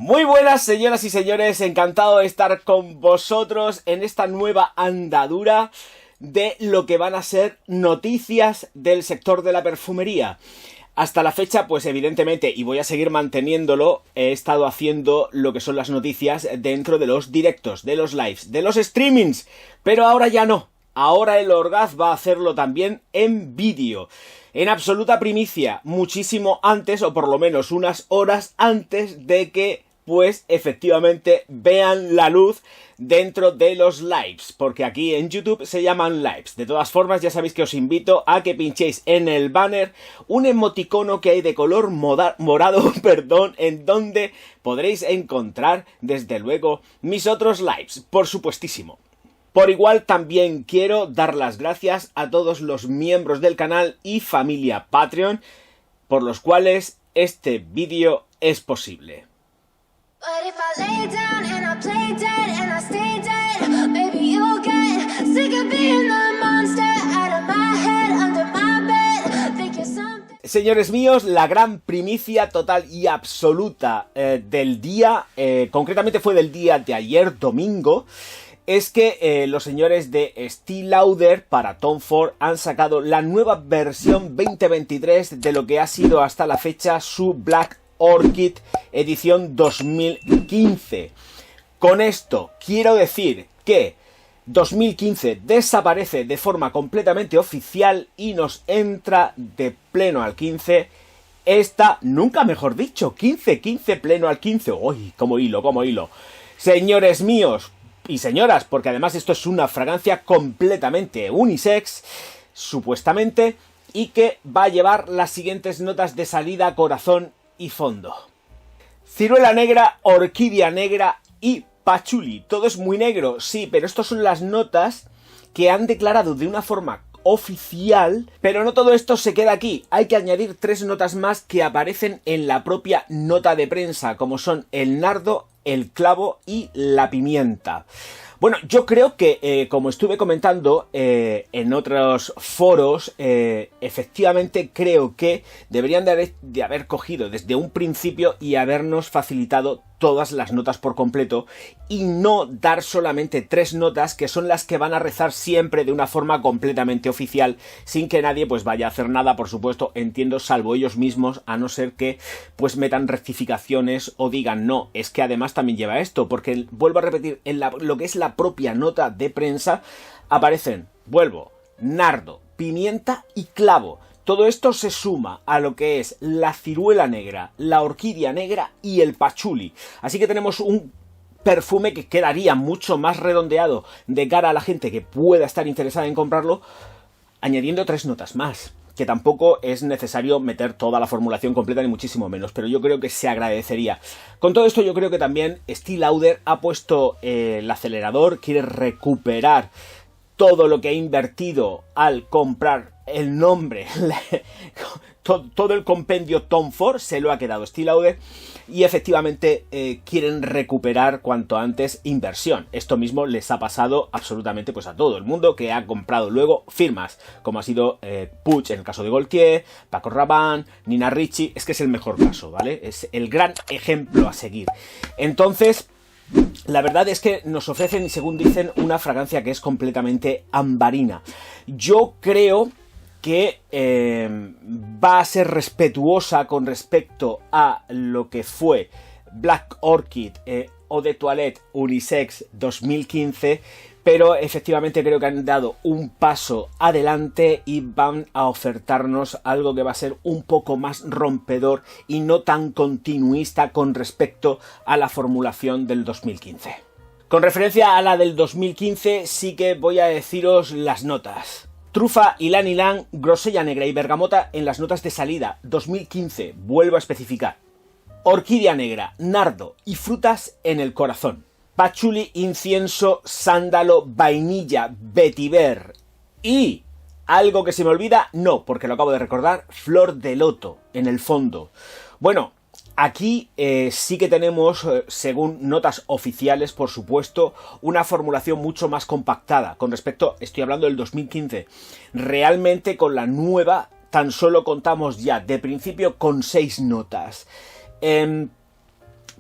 Muy buenas, señoras y señores, encantado de estar con vosotros en esta nueva andadura de lo que van a ser noticias del sector de la perfumería. Hasta la fecha, pues evidentemente, y voy a seguir manteniéndolo, he estado haciendo lo que son las noticias dentro de los directos, de los lives, de los streamings, pero ahora ya no. Ahora el Orgaz va a hacerlo también en vídeo, en absoluta primicia, muchísimo antes, o por lo menos unas horas antes de que, pues, efectivamente vean la luz dentro de los lives, porque aquí en YouTube se llaman lives. De todas formas, ya sabéis que os invito a que pinchéis en el banner un emoticono que hay de color morado, en donde podréis encontrar, desde luego, mis otros lives, por supuestísimo. Por igual también quiero dar las gracias a todos los miembros del canal y familia Patreon, por los cuales este vídeo es posible. Señores míos, la gran primicia total y absoluta del día, concretamente fue del día de ayer, domingo, es que los señores de Estée Lauder para Tom Ford han sacado la nueva versión 2023 de lo que ha sido hasta la fecha su Black Orchid edición 2015. Con esto quiero decir que 2015 desaparece de forma completamente oficial y nos entra de pleno al 15. Nunca mejor dicho, 15 pleno al 15. ¡Uy! Como hilo. Señores míos y señoras, porque además esto es una fragancia completamente unisex, supuestamente, y que va a llevar las siguientes notas de salida, corazón y fondo: ciruela negra, orquídea negra y pachuli. Todo es muy negro, sí, pero estas son las notas que han declarado de una forma oficial, pero no todo esto se queda aquí. Hay que añadir 3 notas más que aparecen en la propia nota de prensa, como son el nardo, el clavo y la pimienta. Bueno, yo creo que, como estuve comentando en otros foros, efectivamente creo que deberían de haber cogido desde un principio y habernos facilitado todas las notas por completo y no dar solamente 3 notas que son las que van a rezar siempre de una forma completamente oficial, sin que nadie pues vaya a hacer nada, por supuesto, entiendo, salvo ellos mismos, a no ser que pues metan rectificaciones o digan no, es que además también lleva esto, porque vuelvo a repetir, en lo que es la propia nota de prensa aparecen, nardo, pimienta y clavo. Todo esto se suma a lo que es la ciruela negra, la orquídea negra y el pachuli. Así que tenemos un perfume que quedaría mucho más redondeado de cara a la gente que pueda estar interesada en comprarlo, añadiendo 3 notas más. Que tampoco es necesario meter toda la formulación completa, ni muchísimo menos, pero yo creo que se agradecería. Con todo esto yo creo que también Estée Lauder ha puesto el acelerador, quiere recuperar todo lo que ha invertido al comprar el nombre, todo el compendio Tom Ford se lo ha quedado Estée Lauder y efectivamente quieren recuperar cuanto antes inversión. Esto mismo les ha pasado absolutamente pues a todo el mundo que ha comprado luego firmas, como ha sido Puig en el caso de Gaultier, Paco Rabanne, Nina Ricci. Es que es el mejor caso, ¿vale? Es el gran ejemplo a seguir. Entonces, la verdad es que nos ofrecen, según dicen, una fragancia que es completamente ambarina. Yo creo que va a ser respetuosa con respecto a lo que fue Black Orchid Eau de Toilette Unisex 2015, pero efectivamente creo que han dado un paso adelante y van a ofertarnos algo que va a ser un poco más rompedor y no tan continuista con respecto a la formulación del 2015. Con referencia a la del 2015 sí que voy a deciros las notas. Trufa, ylang ylang, grosella negra y bergamota en las notas de salida 2015, vuelvo a especificar. Orquídea negra, nardo y frutas en el corazón. Pachuli, incienso, sándalo, vainilla, vetiver y algo que se me olvida, no, porque lo acabo de recordar, flor de loto en el fondo. Bueno, aquí sí que tenemos, según notas oficiales, por supuesto, una formulación mucho más compactada con respecto, estoy hablando del 2015. Realmente con la nueva tan solo contamos ya de principio con 6 notas.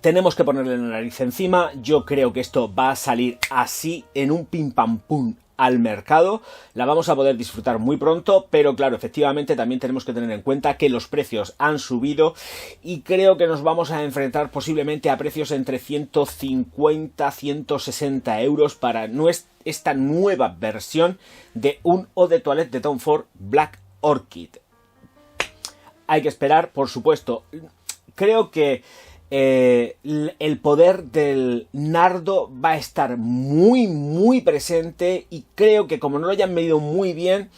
tenemos que ponerle la nariz encima. Yo creo que esto va a salir así, en un pim pam pum, al mercado. La vamos a poder disfrutar muy pronto, pero claro, efectivamente también tenemos que tener en cuenta que los precios han subido y creo que nos vamos a enfrentar posiblemente a precios entre 150 160 euros para esta nueva versión de un Eau de Toilette de Tom Ford Black Orchid. Hay que esperar, por supuesto. Creo que el poder del nardo va a estar muy presente y creo que como no lo hayan medido muy bien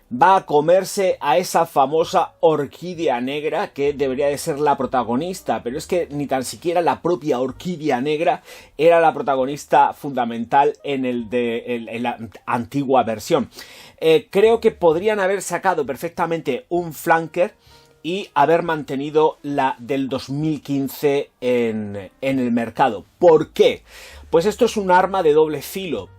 va a comerse a esa famosa orquídea negra que debería de ser la protagonista, pero es que ni tan siquiera la propia orquídea negra era la protagonista fundamental en la antigua versión. Creo que podrían haber sacado perfectamente un flanker y haber mantenido la del 2015 en el mercado. ¿Por qué? Pues esto es un arma de doble filo,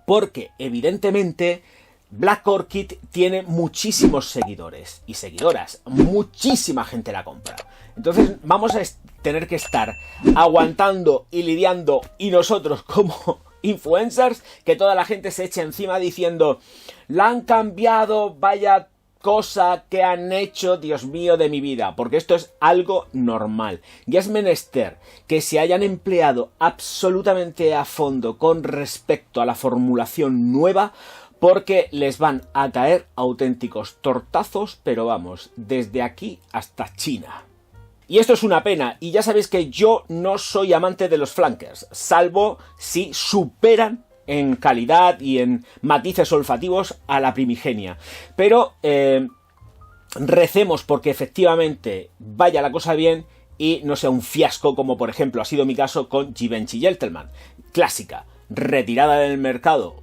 porque evidentemente Black Orchid tiene muchísimos seguidores y seguidoras, muchísima gente la compra. Entonces vamos a tener que estar aguantando y lidiando, y nosotros como influencers, que toda la gente se eche encima diciendo la han cambiado, vaya cosa que han hecho, Dios mío de mi vida, porque esto es algo normal. Y es menester que se hayan empleado absolutamente a fondo con respecto a la formulación nueva, porque les van a caer auténticos tortazos, pero vamos, desde aquí hasta China. Y esto es una pena, y ya sabéis que yo no soy amante de los flankers, salvo si superan en calidad y en matices olfativos a la primigenia. Pero recemos porque efectivamente vaya la cosa bien y no sea un fiasco como por ejemplo ha sido mi caso con Givenchy Gentleman. Clásica, retirada del mercado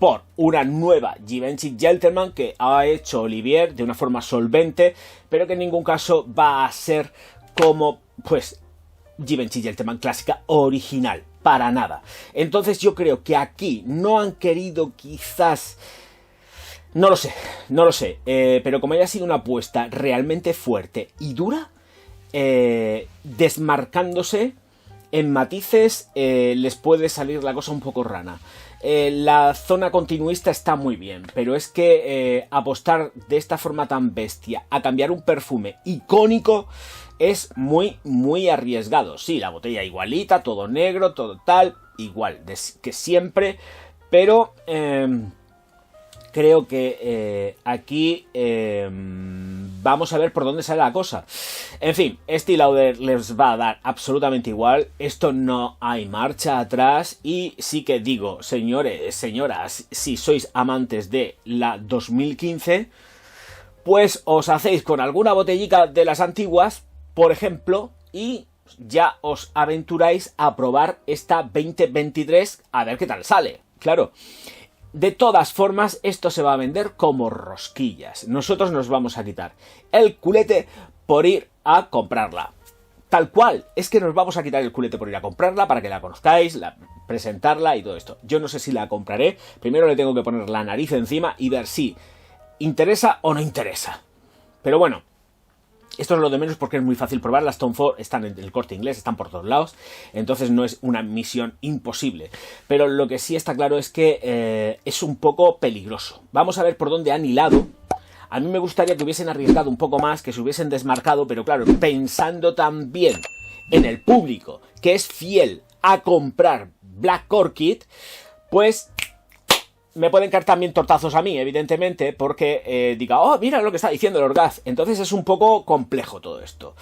por una nueva Givenchy Gentleman que ha hecho Olivier de una forma solvente, pero que en ningún caso va a ser como pues Givenchy Gentleman clásica original. Para nada. Entonces yo creo que aquí no han querido quizás... No lo sé. Pero como haya sido una apuesta realmente fuerte y dura, desmarcándose en matices, les puede salir la cosa un poco rana. La zona continuista está muy bien, pero es que apostar de esta forma tan bestia a cambiar un perfume icónico es muy arriesgado. Sí, la botella igualita, todo negro, todo tal, igual que siempre, pero creo que aquí vamos a ver por dónde sale la cosa. En fin, Estée Lauder les va a dar absolutamente igual, esto no hay marcha atrás y sí que digo, señores, señoras, si sois amantes de la 2015, pues os hacéis con alguna botellica de las antiguas, por ejemplo, y ya os aventuráis a probar esta 2023 a ver qué tal sale. Claro, de todas formas esto se va a vender como rosquillas. Nosotros nos vamos a quitar el culete por ir a comprarla. Tal cual, es que nos vamos a quitar el culete por ir a comprarla para que la conozcáis, presentarla y todo esto. Yo no sé si la compraré, primero le tengo que poner la nariz encima y ver si interesa o no interesa. Pero bueno, esto es lo de menos porque es muy fácil probar. Las Tom Ford están en el Corte Inglés, están por todos lados, entonces no es una misión imposible. Pero lo que sí está claro es que es un poco peligroso. Vamos a ver por dónde han hilado. A mí me gustaría que hubiesen arriesgado un poco más, que se hubiesen desmarcado, pero claro, pensando también en el público que es fiel a comprar Black Orchid, pues me pueden caer también tortazos a mí, evidentemente, porque diga, oh, mira lo que está diciendo el Orgaz. Entonces es un poco complejo todo esto.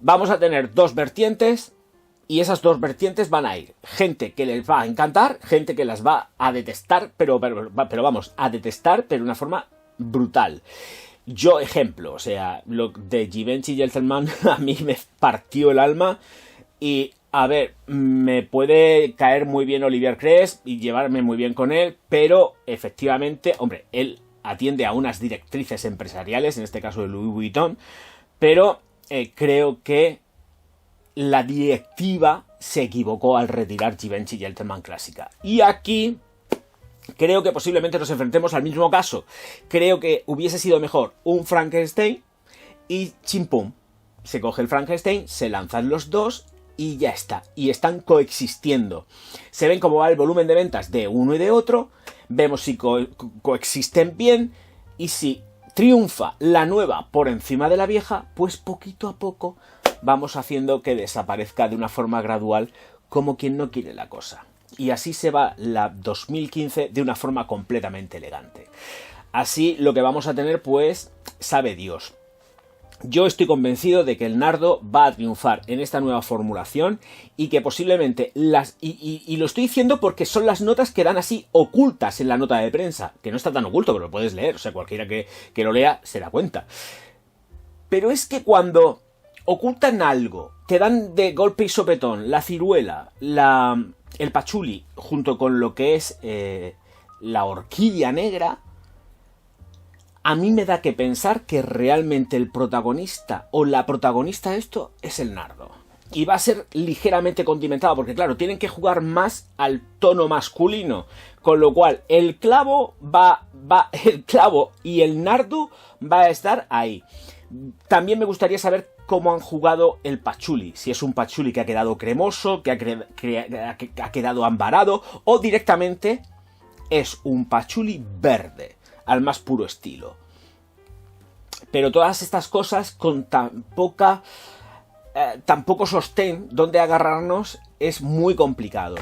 Vamos a tener dos vertientes y esas dos vertientes van a ir gente que les va a encantar, gente que las va a detestar, pero vamos, a detestar, pero de una forma brutal. Yo, ejemplo, o sea, lo de Givenchy Gentleman a mí me partió el alma y... A ver, me puede caer muy bien Olivier Cres y llevarme muy bien con él, pero efectivamente, hombre, él atiende a unas directrices empresariales, en este caso de Louis Vuitton, pero creo que la directiva se equivocó al retirar Givenchy Gentleman clásica. Y aquí creo que posiblemente nos enfrentemos al mismo caso. Creo que hubiese sido mejor un Frankenstein y chimpum. Se coge el Frankenstein, se lanzan los dos y ya está. Y están coexistiendo. Se ven cómo va el volumen de ventas de uno y de otro, vemos si coexisten bien, y si triunfa la nueva por encima de la vieja, pues poquito a poco vamos haciendo que desaparezca de una forma gradual, como quien no quiere la cosa. Y así se va la 2015 de una forma completamente elegante. Así lo que vamos a tener, pues, sabe Dios. Yo estoy convencido de que el nardo va a triunfar en esta nueva formulación y que posiblemente y lo estoy diciendo porque son las notas que dan así ocultas en la nota de prensa, que no está tan oculto, pero lo puedes leer, o sea, cualquiera que lo lea se da cuenta. Pero es que cuando ocultan algo, te dan de golpe y sopetón la ciruela, el pachuli, junto con lo que es la orquídea negra, a mí me da que pensar que realmente el protagonista o la protagonista de esto es el nardo. Y va a ser ligeramente condimentado, porque claro, tienen que jugar más al tono masculino. Con lo cual, el clavo y el nardo va a estar ahí. También me gustaría saber cómo han jugado el pachuli. Si es un pachuli que ha quedado cremoso, que ha quedado ambarado, o directamente es un pachuli verde, al más puro estilo. Pero todas estas cosas con tan poco sostén donde agarrarnos es muy complicado.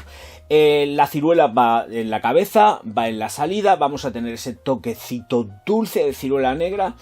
La ciruela va en la cabeza, va en la salida, vamos a tener ese toquecito dulce de ciruela negra,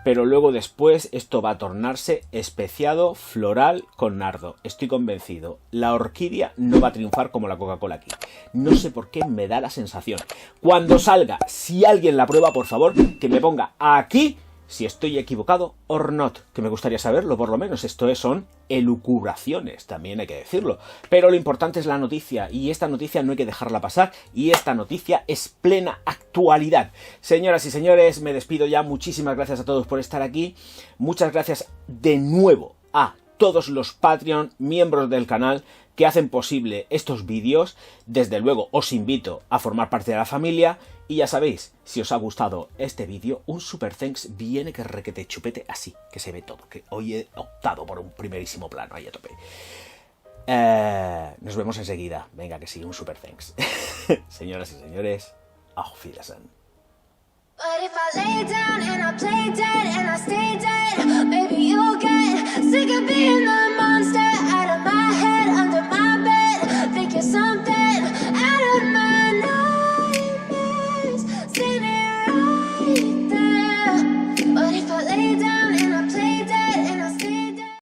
pero luego después esto va a tornarse especiado, floral con nardo. Estoy convencido. La orquídea no va a triunfar como la Coca-Cola aquí. No sé por qué me da la sensación. Cuando salga, si alguien la prueba, por favor, que me ponga aquí si estoy equivocado or not, que me gustaría saberlo por lo menos. Esto son elucubraciones, también hay que decirlo. Pero lo importante es la noticia, y esta noticia no hay que dejarla pasar, y esta noticia es plena actualidad. Señoras y señores, me despido ya. Muchísimas gracias a todos por estar aquí. Muchas gracias de nuevo a todos los Patreon, miembros del canal, que hacen posible estos vídeos. Desde luego os invito a formar parte de la familia. Y ya sabéis, si os ha gustado este vídeo, un super thanks viene que requete chupete así, que se ve todo, que hoy he optado por un primerísimo plano, ahí a tope. Nos vemos enseguida. Venga, que sí, un super thanks. Señoras y señores, auf Wiedersehen. But if I lay down and I play dead and I stay dead, maybe you'll get sick of being